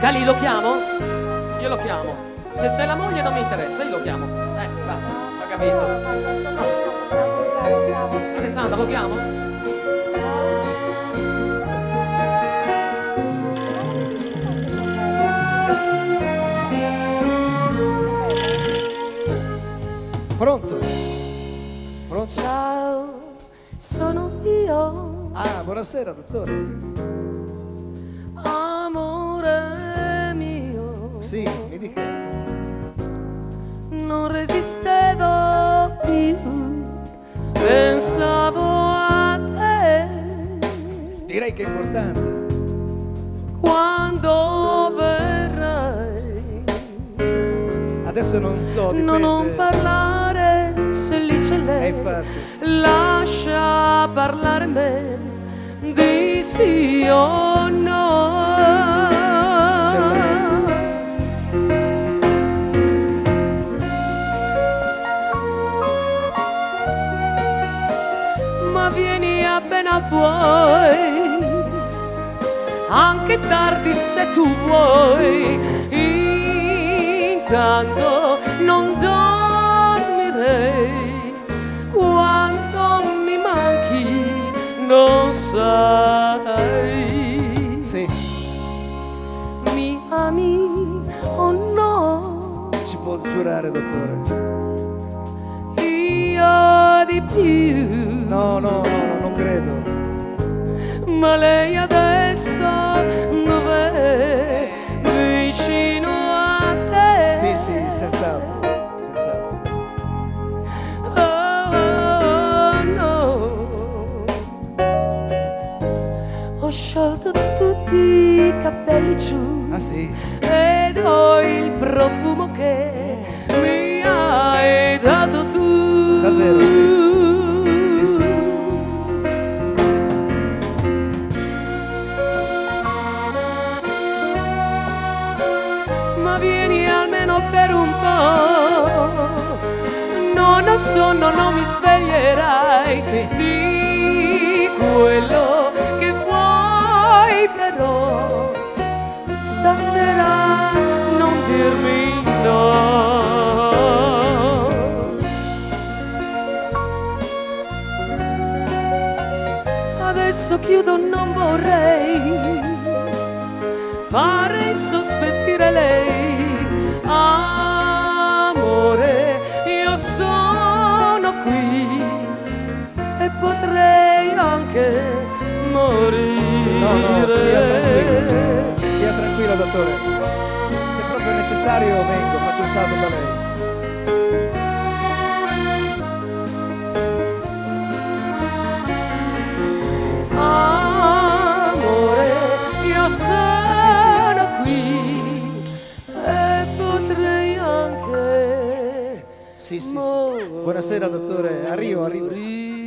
Cali, lo chiamo? Io lo chiamo. Se c'è la moglie non mi interessa, io lo chiamo. Va, ho capito. Alessandra, lo chiamo? Pronto? Pronto? Ciao, sono io. Ah, buonasera dottore. Amore mio. Sì, mi dica. Non resistevo più, pensavo a te. Direi che è importante. Quando verrai, Adesso non so, dipende. non parlare se lì c'è lei. Infatti. Lascia parlare me, di sì o no. Certamente. Ma vieni appena puoi, anche tardi se tu vuoi. Intanto non dormirei, quanto mi manchi non sai. Sì, Mi ami o no? ci può giurare dottore. Io di più. No, no, no, non credo. Ma lei adesso dov'è? Vicino a te. Sì, sì, senz'altro. Senz'altro. Oh, no. Ho sciolto tutti i capelli giù Ah sì? ed ho il profumo che mi hai dato tu. Davvero, sì. Sì, sì. Ma vieni almeno per un po', non ho sonno, non mi sveglierai. Sì. Di quello che vuoi, però stasera non dirmi no. Adesso chiudo, non vorrei fare insospettire lei. Amore, io sono qui e potrei anche morire. No, no, stia tranquillo. Stia tranquillo dottore. Se proprio è necessario vengo, faccio un salto da lei. Amore, io sono qui e potrei anche Sì, sì, sì. Buonasera dottore, arrivo. morire.